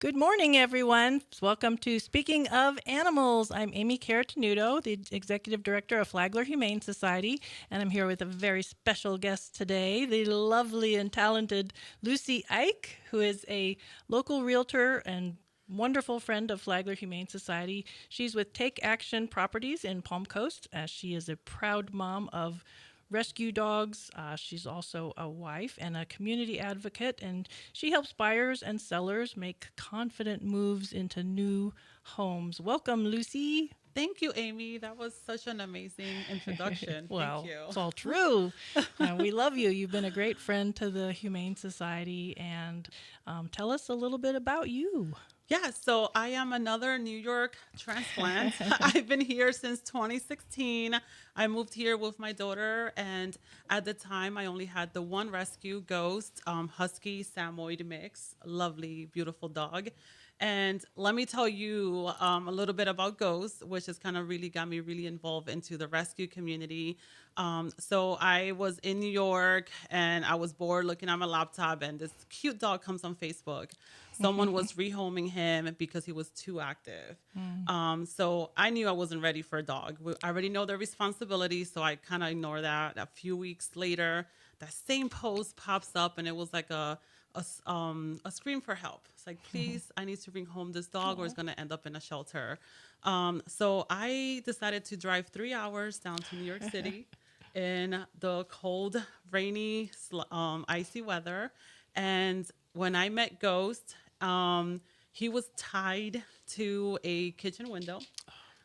Good morning, everyone. Welcome to Speaking of Animals. I'm Amy Carotenuto, the Executive Director of Flagler Humane Society, and I'm here with a very special guest today, the lovely and talented Lucia Eich, who is a local realtor and wonderful friend of Flagler Humane Society. She's with Take Action Properties in Palm Coast, as she is a proud mom of rescue dogs. She's also a wife and a community advocate, and she helps buyers and sellers make confident moves into new homes. Welcome, Lucy. Thank you, Amy. That was such an amazing introduction. Thank Well, you. it's all true. We love you. You've been a great friend to the Humane Society, and tell us a little bit about you. Yeah, so I am another New York transplant. I've been here since 2016. I moved here with my daughter, and at the time, I only had the one rescue ghost, Husky Samoyed mix, lovely, beautiful dog. And let me tell you a little bit about Ghost, which has kind of really got me really involved into the rescue community. So I was in New York and I was bored looking at my laptop, and this cute dog comes on Facebook. Someone was rehoming him because he was too active. So I knew I wasn't ready for a dog. I already know the responsibility, so I kind of ignore that. A few weeks later, that same post pops up, and it was like a scream for help. It's like, please, I need to bring home this dog, or it's going to end up in a shelter. So I decided to drive 3 hours down to New York City in the cold, rainy, icy weather. And when I met Ghost, he was tied to a kitchen window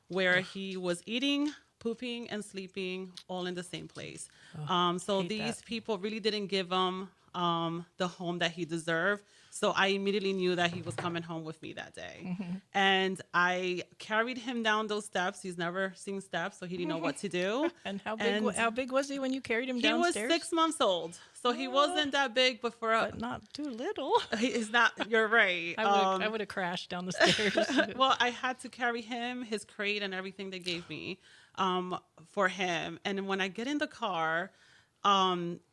where he was eating, pooping, and sleeping all in the same place. So these people really didn't give him the home that he deserved. So I immediately knew that he was coming home with me that day. And I carried him down those steps. He's never seen steps, so he didn't know what to do. And how big was he when you carried him He downstairs? was 6 months old. So he wasn't that big, but but not too little. he's not, you're right. I would have crashed down the stairs. Well, I had to carry him, his crate, and everything they gave me for him. And when I get in the car,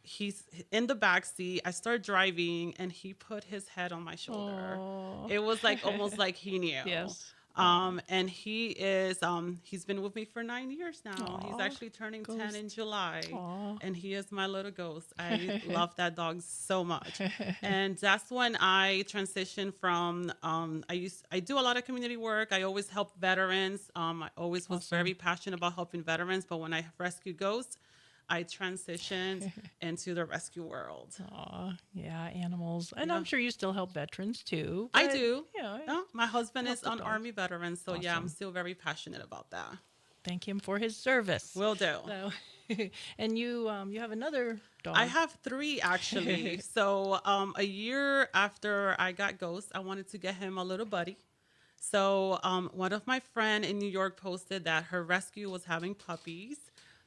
he's in the back seat. I start driving, and he put his head on my shoulder. Aw. It was like almost like he knew. Yes. And he's been with me for 9 years now. He's Aw, actually turning Ghost. 10 in July. Aw. And he is my little ghost. I love that dog so much. And that's when I transitioned from, I do a lot of community work. I always help veterans. I always was very passionate about helping veterans. But when I rescued ghosts, I transitioned into the rescue world. Aw, yeah, animals. And I'm sure you still help veterans too. I but, do. You know, No, my husband help is the an dogs. Army veteran, so yeah, I'm Awesome. still very passionate about that. Thank him for his service. Will do. So, and you have another dog. I have three actually. So a year after I got Ghost, I wanted to get him a little buddy. So one of my friend in New York posted that her rescue was having puppies.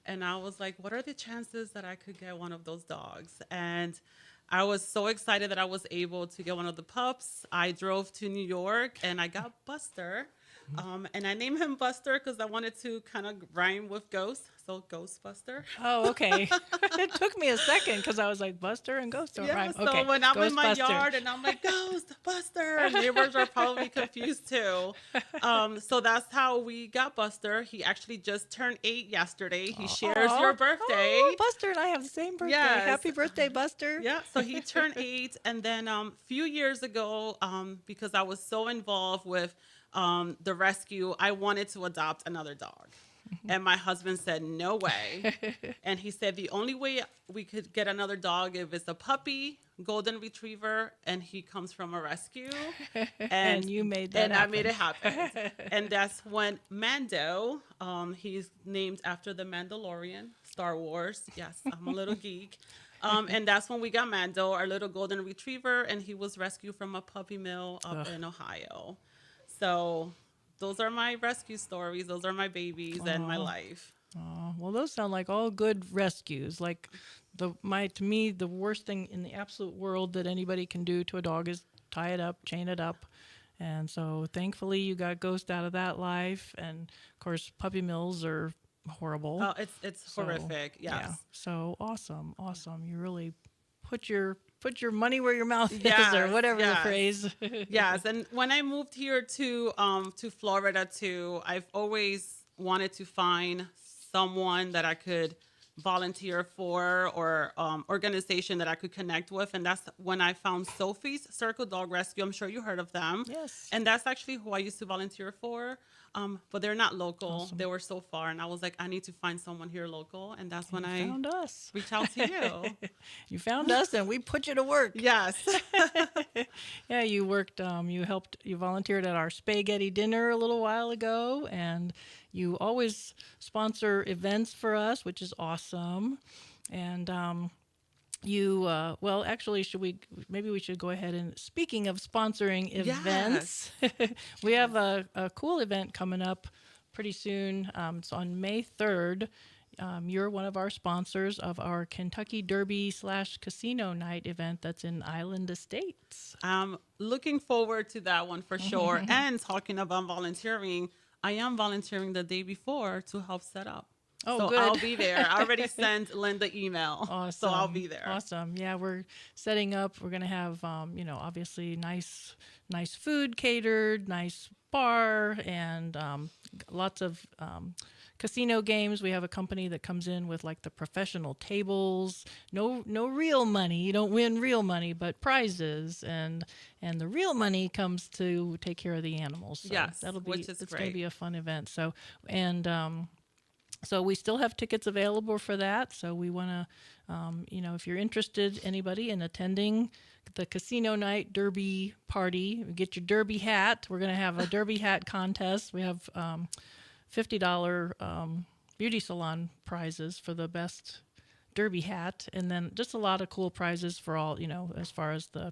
And I was like, what are the chances that I could get one of those dogs? And I was so excited that I was able to get one of the pups. I drove to New York and I got Buster. And I named him Buster because I wanted to kind of rhyme with ghost. So Ghostbuster. Oh, okay. It took me a second because I was like, Buster and Ghost don't Yeah, rhyme. so Okay, when I'm in my Ghostbuster. yard and I'm like, Ghostbuster, neighbors are probably confused too. So that's how we got Buster. He actually just turned 8 yesterday. He shares Aw. your birthday. Oh, Buster and I have the same birthday. Yes. Happy birthday, Buster. Yeah, so he turned 8, and then a few years ago, because I was so involved with the rescue, I wanted to adopt another dog. And my husband said, no way. And he said the only way we could get another dog if it's a puppy, golden retriever, and he comes from a rescue. And you made that And happen. I made it happen. And that's when Mando, he's named after the Mandalorian, Star Wars. Yes, I'm a little geek. And that's when we got Mando, our little golden retriever, and he was rescued from a puppy mill up in Ohio. So those are my rescue stories. Those are my babies and my life. Oh, well, those sound like all good rescues. Like to me, the worst thing in the absolute world that anybody can do to a dog is tie it up, chain it up. And so thankfully you got Ghost out of that life. And of course, puppy mills are horrible. Oh, it's horrific. Yes. Yeah. So awesome. You really put your put your money where your mouth is, or Yes, whatever the yes. phrase. Yes, and when I moved here to Florida too, I've always wanted to find someone that I could volunteer for, or organization that I could connect with, and that's when I found Sophie's Circle Dog Rescue. I'm sure you heard of them. Yes. And that's actually who I used to volunteer for. But they're not local. Awesome. They were so far, and I was like, I need to find someone here local, and that's when You I found us. reached out to you. You found us, and we put you to work. Yes. Yeah, you worked. You volunteered at our spaghetti dinner a little while ago, and you always sponsor events for us, which is awesome. And well, actually, maybe we should go ahead and, speaking of sponsoring events, we have a cool event coming up pretty soon. It's on May 3rd. You're one of our sponsors of our Kentucky Derby / Casino Night event that's in Island Estates. I'm looking forward to that one for sure. And talking about volunteering, I am volunteering the day before to help set up. Oh, so good. I'll be there. I already sent Linda email. Awesome. So I'll be there. Awesome. Yeah, we're setting up. We're going to have, obviously nice food catered, nice bar, and lots of casino games. We have a company that comes in with like the professional tables. No real money. You don't win real money, but prizes, and the real money comes to take care of the animals. So yes, it's great. going to be a fun event. So So we still have tickets available for that. So we want to, if you're interested, anybody in attending the Casino Night Derby party, get your Derby hat. We're going to have a Derby hat contest. We have $50 beauty salon prizes for the best Derby hat, and then just a lot of cool prizes for all, as far as the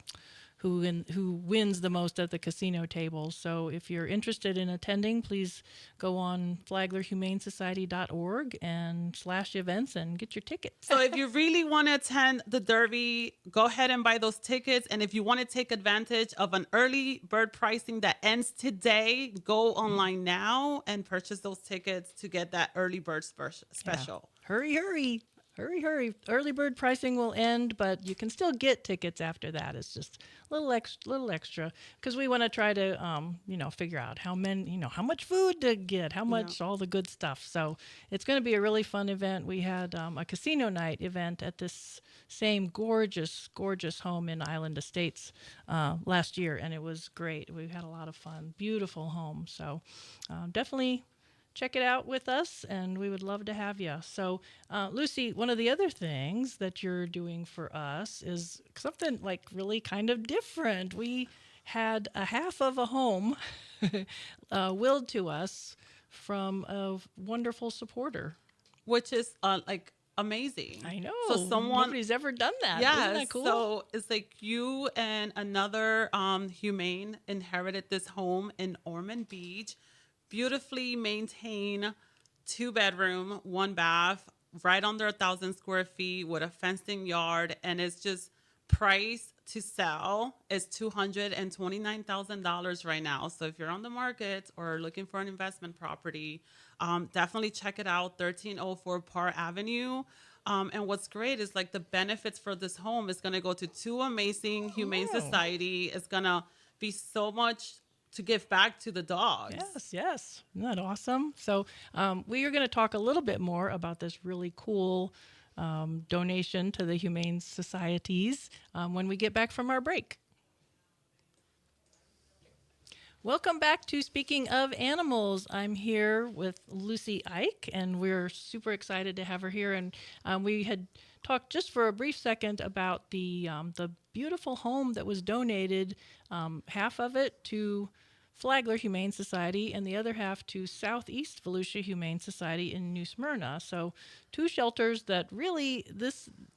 who wins the most at the casino tables. So if you're interested in attending, please go on flaglerhumanesociety.org and /events and get your tickets. So if you really want to attend the Derby, go ahead and buy those tickets. And if you want to take advantage of an early bird pricing that ends today, go online now and purchase those tickets to get that early bird special. Yeah. Hurry. Early bird pricing will end, but you can still get tickets after that. It's just a little extra because we want to try to, figure out how much food to get, how much, all the good stuff. So it's going to be a really fun event. We had a casino night event at this same gorgeous home in Island Estates last year, and it was great. We had a lot of fun. Beautiful home. So definitely check it out with us, and we would love to have you. So, Lucy, one of the other things that you're doing for us is something like really kind of different. We had a half of a home willed to us from a wonderful supporter. Which is amazing. I know. So nobody's ever done that. Yeah. Isn't that cool? So it's like you and another Humane inherited this home in Ormond Beach. Beautifully maintained 2-bedroom, 1 bath, right under 1,000 square feet with a fenced-in yard, and it's just priced to sell is $229,000 right now. So if you're on the market or looking for an investment property, definitely check it out. 1304 Parr Avenue. And what's great is like the benefits for this home is going to go to 2 amazing Humane Society. It's going to be so much to give back to the dogs. Yes. Isn't that awesome? So we are going to talk a little bit more about this really cool donation to the Humane Societies when we get back from our break. Welcome back to Speaking of Animals. I'm here with Lucia Eich, and we're super excited to have her here. And we had talked just for a brief second about the beautiful home that was donated, half of it to Flagler Humane Society and the other half to Southeast Volusia Humane Society in New Smyrna. So 2 shelters that really,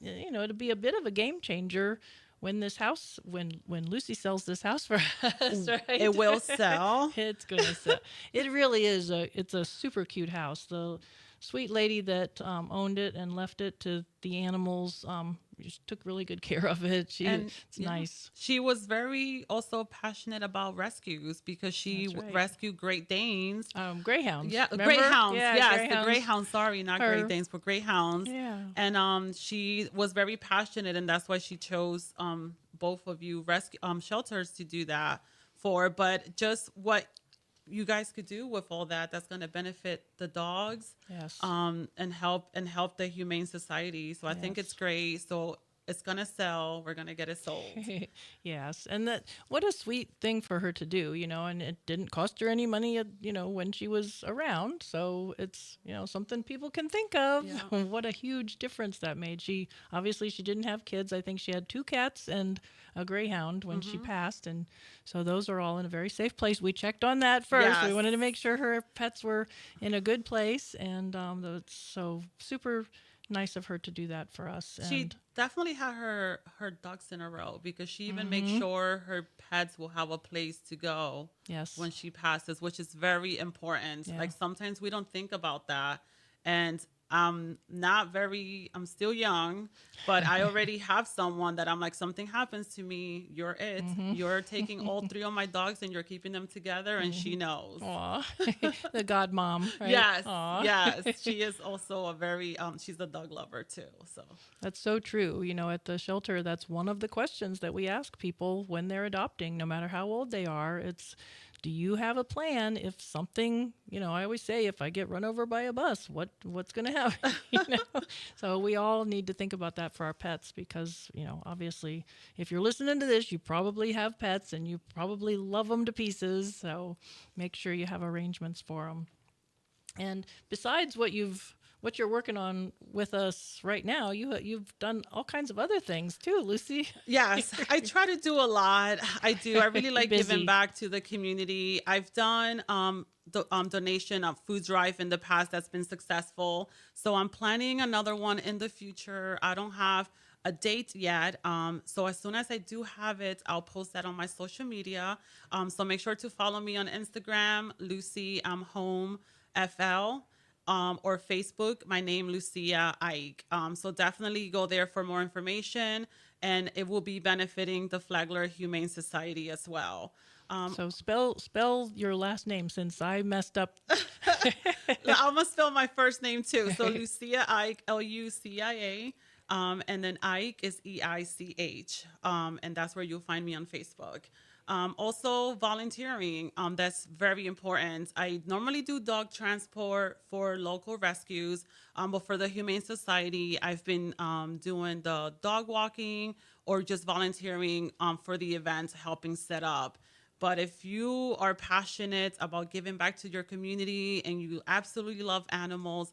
it'll be a bit of a game changer when Lucy sells this house for us, right? It will sell. It's going to sell. It really is. It's a super cute house. The sweet lady that owned it and left it to the animals just took really good care of it. And It's yeah, nice. she was very also passionate about rescues because she That's right. rescued Great Danes. Greyhounds. Yeah, Remember? greyhounds. Yeah, Yes, the greyhounds. greyhounds. Sorry, not Great Her. Danes, but greyhounds. Yeah. And she was very passionate, and that's why she chose both of you rescue shelters to do that for. But just what you guys could do with all that, that's going to benefit the dogs, Yes. and help the Humane Society. So I think it's Yes. great. So it's going to sell. We're going to get it sold. Yes, and that what a sweet thing for her to do, and it didn't cost her any money, when she was around. So it's, something people can think of. Yeah. What a huge difference that made. She obviously she didn't have kids. I think she had 2 cats and a greyhound when she passed, and so those are all in a very safe place. We checked on that first. We Yes. wanted to make sure her pets were in a good place, and it's so super nice of her to do that for us. She And definitely had her ducks in a row because she even makes sure her pets will have a place to go yes, when she passes, which is very important. Yeah. Like sometimes we don't think about that. And I'm still young, but I already have someone that I'm like, something happens to me, you're it. You're taking all 3 of my dogs and you're keeping them together, and she knows. aw, the god mom, right? Yes, Aw. yes. She is also a very, she's a dog lover too. So, That's so true. At the shelter, that's one of the questions that we ask people when they're adopting, no matter how old they are. It's, do you have a plan if something, I always say, if I get run over by a bus, what's going to happen? So we all need to think about that for our pets because, obviously, if you're listening to this, you probably have pets and you probably love them to pieces. So make sure you have arrangements for them. And besides what you're working on with us right now, you've done all kinds of other things too, Lucy. yes, I try to do a lot. I do. I really like Busy. giving back to the community. I've done donation of food drive in the past that's been successful. So I'm planning another one in the future. I don't have a date yet. So as soon as I do have it, I'll post that on my social media. So make sure to follow me on Instagram, Lucy Home FL. Or Facebook, my name, Lucia Eich. So definitely go there for more information, and it will be benefiting the Flagler Humane Society as well. So spell your last name since I messed up. I'm going to spell my first name too. So Lucia Eich, Lucia. And then Eich is Eich. And that's where you'll find me on Facebook. Also volunteering, that's very important. I normally do dog transport for local rescues, but for the Humane Society, I've been doing the dog walking or just volunteering for the event, helping set up. But if you are passionate about giving back to your community and you absolutely love animals,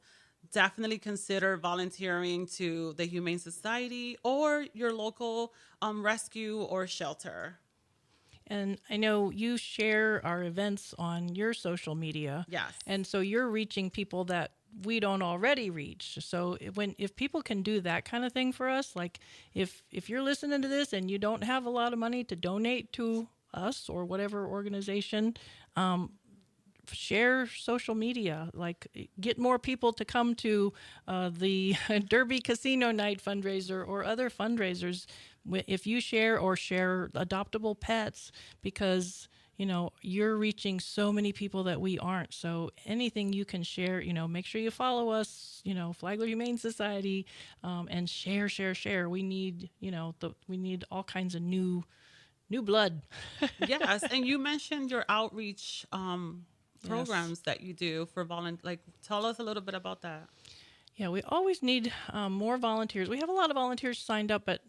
definitely consider volunteering to the Humane Society or your local rescue or shelter. And I know you share our events on your social media. Yes. And so you're reaching people that we don't already reach. So if people can do that kind of thing for us, like if you're listening to this and you don't have a lot of money to donate to us or whatever organization, share social media, like get more people to come to the Derby Casino Night fundraiser or other fundraisers. If you share adoptable pets, because you're reaching so many people that we aren't. So anything you can share, make sure you follow us, Flagler Humane Society, and share. We need we need all kinds of new blood. Yes, and you mentioned your outreach programs Yes. that you do for Like, tell us a little bit about that. Yeah, we always need more volunteers. We have a lot of volunteers signed up, but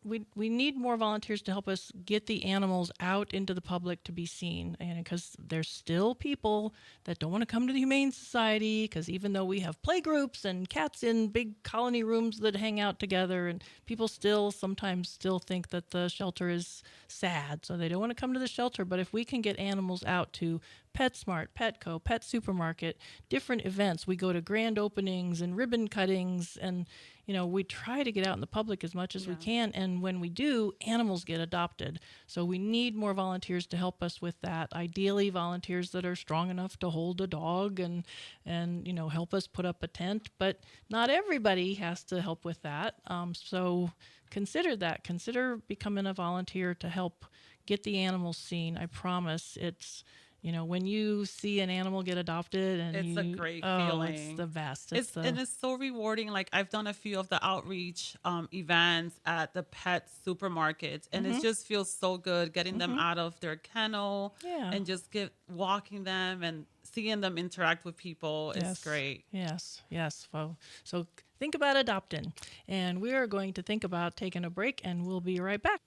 we need more volunteers to help us get the animals out into the public to be seen. And because there's still people that don't want to come to the Humane Society, because even though we have play groups and cats in big colony rooms that hang out together, and people sometimes still think that the shelter is sad, so they don't want to come to the shelter. But if we can get animals out to PetSmart, Petco, Pet Supermarket, different events. We go to grand openings and ribbon cuttings, and we try to get out in the public as much as we Yeah. can. And when we do, animals get adopted. So we need more volunteers to help us with that. Ideally, volunteers that are strong enough to hold a dog and help us put up a tent. But not everybody has to help with that. So consider that. Consider becoming a volunteer to help get the animals seen. I promise when you see an animal get adopted and It's a great it's feeling. the best. And it's so rewarding. Like I've done a few of the outreach events at the pet supermarkets, and it Mhm. just feels so good getting them Mhm. out of their kennel Yeah. and just get walking them and seeing them interact with people. It's Yes. great. Yes. Yes. Well, so think about adopting, and we are going to think about taking a break, and we'll be right back.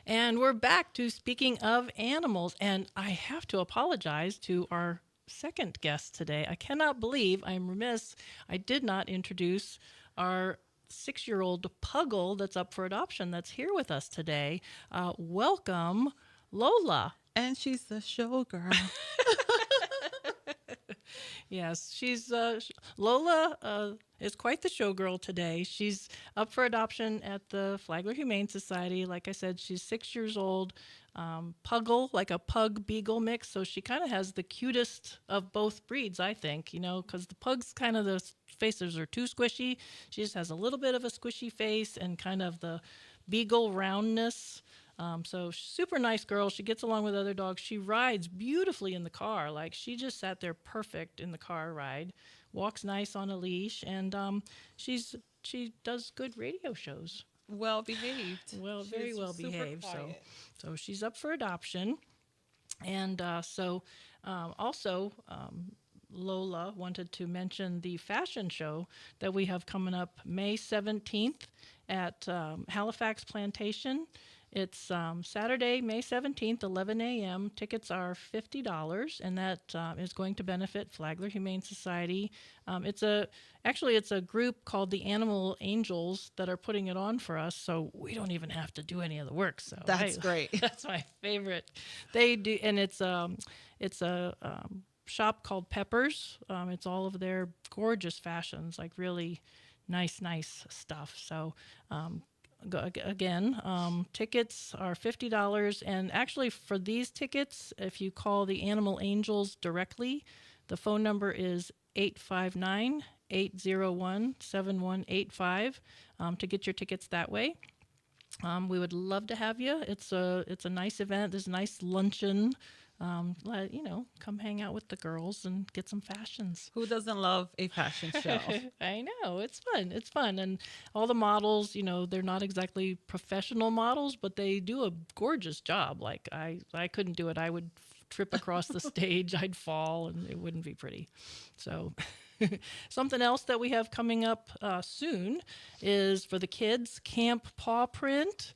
And we're back to speaking of animals. And I have to apologize to our second guest today. I cannot believe I'm remiss. I did not introduce our 6 year old Puggle that's up for adoption that's here with us today. Welcome, Lola. And she's a showgirl. Yes, Lola is quite the showgirl today. She's up for adoption at the Flagler Humane Society. Like I said, she's 6 years old. Puggle, like a pug beagle mix. So she kind of has the cutest of both breeds, I think, because the pug's kind of the faces are too squishy. She just has a little bit of a squishy face and kind of the beagle roundness. So super nice girl. She gets along with other dogs. She rides beautifully in the car. Like she just sat there perfect in the car ride. Walks nice on a leash, and she does good radio shows. Well behaved. Well, very She's well super behaved. So, quiet. so she's up for adoption, and also. Lola wanted to mention the fashion show that we have coming up May 17th at Halifax Plantation. It's Saturday, May 17th, 11 a.m. Tickets are $50, and that is going to benefit Flagler Humane Society. It's a group called the Animal Angels that are putting it on for us, so we don't even have to do any of the work. So That's great. that's my favorite. They do, and it's a shop called Peppers. It's all of their gorgeous fashions, like really nice stuff. So again, tickets are $50. And actually, for these tickets, if you call the Animal Angels directly, the phone number is 859 801 7185 to get your tickets that way. We would love to have you. It's a nice event. There's a nice luncheon. Come hang out with the girls and get some fashions. Who doesn't love a fashion show? I know, it's fun. It's fun, and all the models, they're not exactly professional models, but they do a gorgeous job. Like I couldn't do it. I would trip across the stage. I'd fall, and it wouldn't be pretty. So. Something else that we have coming up soon is for the kids, Camp Paw Print.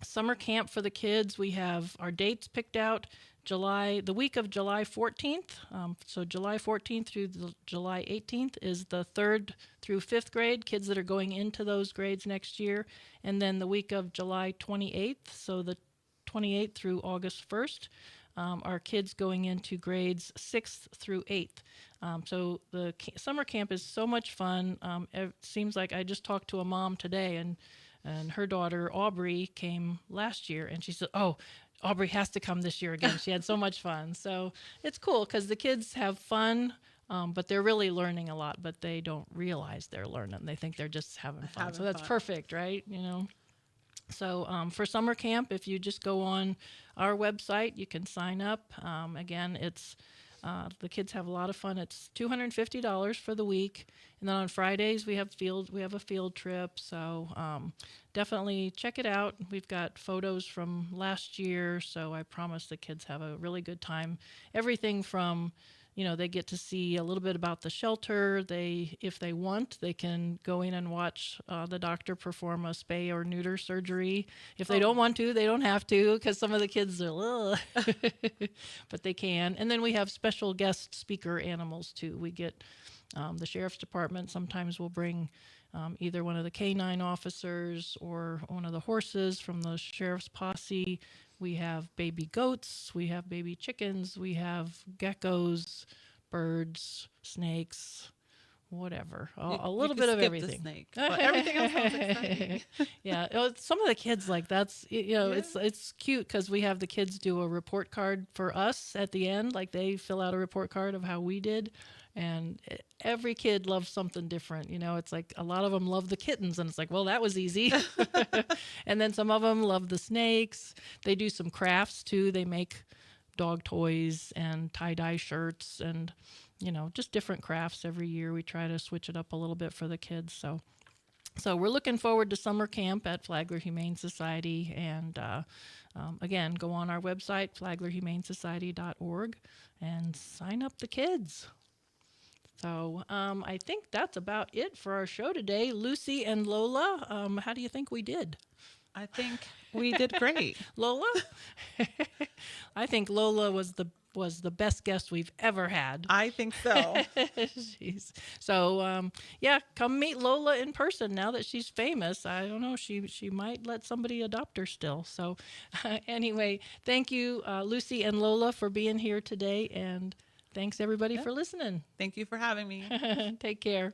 Summer camp for the kids. We have our dates picked out. The week of July 14th. So July 14th through July 18th is the 3rd through 5th grade, kids that are going into those grades next year. And then the week of July 28th, so the 28th through August 1st, are kids going into grades 6th through 8th. So the summer camp is so much fun. It seems like I just talked to a mom today, and her daughter Aubrey came last year, and she said, "Oh, Aubrey has to come this year again. She had so much fun." So it's cool because the kids have fun, but they're really learning a lot. But they don't realize they're learning. They think they're just having fun. So that's perfect, right? So for summer camp, if you just go on our website, you can sign up. Again, the kids have a lot of fun. It's $250 for the week, and then on Fridays we have a field trip. So definitely check it out. We've got photos from last year, so I promise the kids have a really good time. Everything from they get to see a little bit about the shelter. If they want, they can go in and watch the doctor perform a spay or neuter surgery. If they don't want to, they don't have to, because some of the kids are, but they can. And then we have special guest speaker animals too. We get the sheriff's department sometimes will bring either one of the canine officers or one of the horses from the sheriff's posse. We have baby goats, we have baby chickens, we have geckos, birds, snakes, whatever. A You little could bit of skip the everything. snake, but everything else sounds exciting. Yeah, some of the kids like Yeah. it's cute because we have the kids do a report card for us at the end, like they fill out a report card of how we did, and every kid loves something different. It's like a lot of them love the kittens, and it's like, well, that was easy. And then some of them love the snakes. They do some crafts too. They make dog toys and tie-dye shirts and just different crafts every year. We try to switch it up a little bit for the kids. So we're looking forward to summer camp at Flagler Humane Society. And again, go on our website, flaglerhumanesociety.org, and sign up the kids. So I think that's about it for our show today. Lucy and Lola, how do you think we did? I think we did great. Lola? I think Lola was the best guest we've ever had. I think so. Jeez. So yeah, come meet Lola in person now that she's famous. I don't know, she might let somebody adopt her still. So anyway, thank you, Lucy and Lola, for being here today, and thanks everybody for listening. Thank you for having me. Take care.